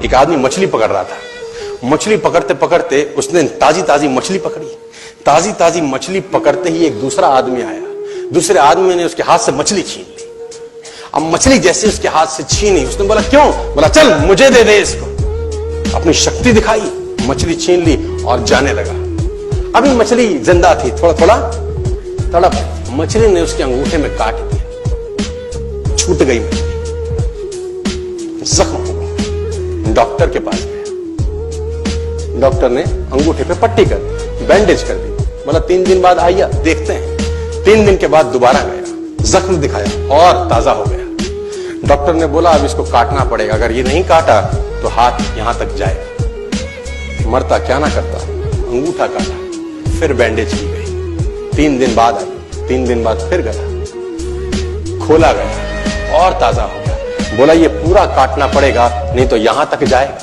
एक आदमी मछली पकड़ रहा था। मछली पकड़ते पकड़ते उसने ताजी ताजी मछली पकड़ी। ताजी ताजी मछली पकड़ते ही एक दूसरा आदमी आया। दूसरे आदमी ने उसके हाथ से मछली छीन ली। अब मछली जैसे उसके हाथ से छीनी, उसने बोला क्यों? बोला चल मुझे दे दे इसको। अपनी शक्ति दिखाई, मछली छीन ली और जाने लगा। अभी मछली जिंदा थी, थोड़ा थोड़ा तड़प। मछली ने उसके अंगूठे में काट दिया, छूट गई मछली, जख्म हुआ। डॉक्टर के पास गया। डॉक्टर ने अंगूठे पे पट्टी कर दी, बैंडेज कर दी। बोला 3 दिन बाद आइए देखते हैं। 3 दिन के बाद दोबारा गया, जख्म दिखाया और ताजा हो गया। डॉक्टर ने बोला अब इसको काटना पड़ेगा, अगर ये नहीं काटा तो हाथ यहां तक जाएगा। मरता क्या ना करता, अंगूठा काटा, फिर बैंडेज की गई। 3 दिन बाद आई, 3 दिन बाद फिर गया, खोला गया और ताजा हो गया। बोला ये पूरा काटना पड़ेगा नहीं तो यहां तक जाएगा।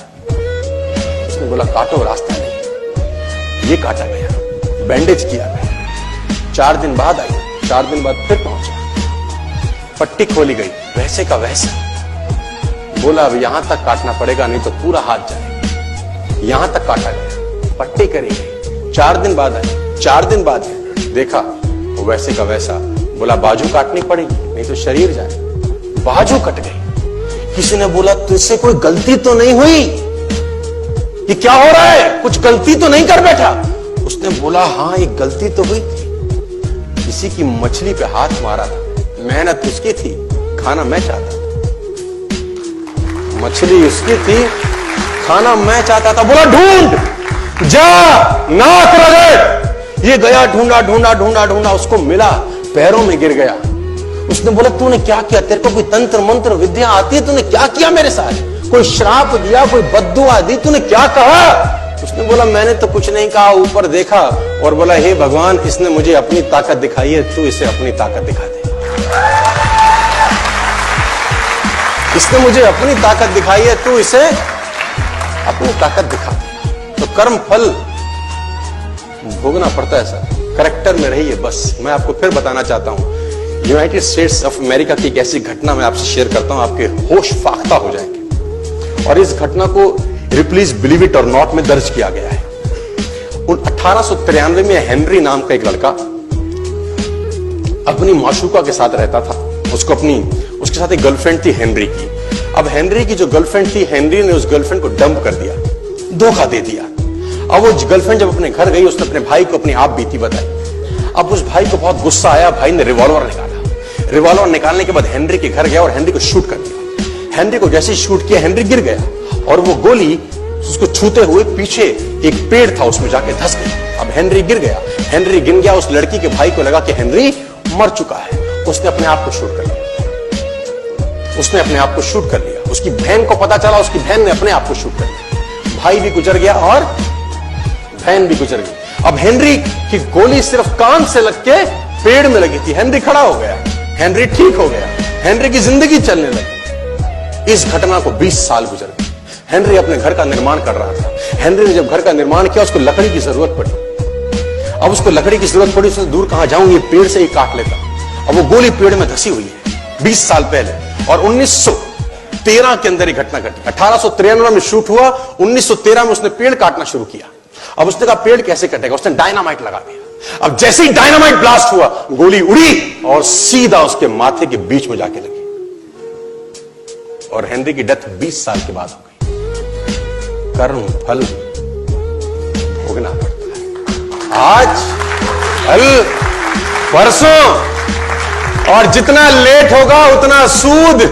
उसने बोला काटो, रास्ता नहीं। ये काटा गया, बैंडेज किया गया। 4 दिन बाद आई, 4 दिन बाद फिर पहुंचा, पट्टी खोली गई, वैसे का वैसा। बोला अब यहां तक काटना पड़ेगा नहीं तो पूरा हाथ जाएगा। यहां तक काटा गया, पट्टी करी गई। 4 दिन बाद आई, 4 दिन बाद देखा वैसे का वैसा। बोला बाजू काटनी पड़ेगी नहीं तो शरीर जाए। बाजू कट गई। किसी ने बोला तुझसे कोई गलती तो नहीं हुई? ये क्या हो रहा है? कुछ गलती तो नहीं कर बैठा? उसने बोला हाँ एक गलती तो हुई थी। किसी की मछली पे हाथ मारा था, मेहनत उसकी थी, खाना मैं चाहता था। मछली उसकी थी, खाना मैं चाहता था। बोला ढूंढ, जा, नाक रगड़। ये गया, ढूंढा ढूंढा ढूंढा ढूंढा, उसको मिला, पैरों में गिर गया। उसने बोला तूने क्या किया? तेरे को कोई तंत्र मंत्र विद्या आती है? तूने क्या किया मेरे साथ? कोई श्राप दिया, कोई बद्दुआ दी? तूने क्या कहा? उसने बोला मैंने तो कुछ नहीं कहा, ऊपर देखा और बोला हे भगवान इसने मुझे अपनी ताकत दिखाई है, तू इसे अपनी ताकत दिखा दे। इसने मुझे अपनी ताकत दिखाई है, तू इसे अपनी ताकत दिखा दे। तो कर्म फल भोगना पड़ता है सर, करेक्टर में रहिए बस। मैं आपको फिर बताना चाहता हूं, यूनाइटेड स्टेट्स ऑफ अमेरिका की एक ऐसी घटना मैं आपसे शेयर करता हूं, आपके होश फाख्ता हो जाएंगे। और इस घटना को प्लीज बिलीव इट और नॉट में दर्ज किया गया है। 1893 में हेनरी नाम का एक लड़का अपनी माशूका के साथ रहता था। उसके साथ एक गर्लफ्रेंड थी हेनरी की। अब हेनरी की जो गर्लफ्रेंड थी, हेनरी ने उस गर्लफ्रेंड को डंप कर दिया, धोखा दे दिया। अब वो गर्लफ्रेंड जब अपने घर गई, उसने अपने भाई को अपनी आप बीती बताई। अब उस भाई को बहुत गुस्सा आया, भाई ने रिवॉल्वर निकाला। रिवॉल्वर निकालने के बाद हेनरी के घर गया और हेनरी को शूट कर दिया। हेनरी को जैसे ही शूट किया, हेनरी गिर गया और वो गोली उसको छूते हुए पीछे एक पेड़ था उसमें जाके धंस गई। अब हेनरी गिर गया। हेनरी गिर गया, उस लड़की के भाई को लगा कि हेनरी मर चुका है। उसने अपने आप को शूट कर लिया। उसने अपने आप को शूट कर लिया। उसकी बहन को पता चला, उसकी बहन ने अपने आप को शूट कर लिया। भाई भी गुजर गया और बहन भी गुजर गई। अब हेनरी की गोली सिर्फ कान से लग के पेड़ में लगी थी। हेनरी खड़ा हो गया, हेनरी ठीक हो गया, हेनरी की जिंदगी चलने लगी। इस घटना को 20 साल गुजर गए। हेनरी अपने घर का निर्माण कर रहा था। हेनरी ने जब घर का निर्माण किया, उसको लकड़ी की जरूरत पड़ी। अब उसको लकड़ी की जरूरत पड़ी, उसने दूर कहां जाऊं, ये पेड़ से ही काट लेता। अब वो गोली पेड़ में धसी हुई है 20 साल पहले। और 1913 के अंदर ये घटना घटी। 1893 में शूट हुआ, 1913 में उसने पेड़ काटना शुरू किया। अब उसने कहा पेड़ कैसे कटेगा? उसने डायनामाइट लगा दिया। अब जैसे ही डायनामाइट ब्लास्ट हुआ, गोली उड़ी और सीधा उसके माथे के बीच में जाके लगी और हेनरी की डेथ 20 साल के बाद हो गई। कर्म फल भोगना पड़ता है, आज कल परसों, और जितना लेट होगा उतना सूद।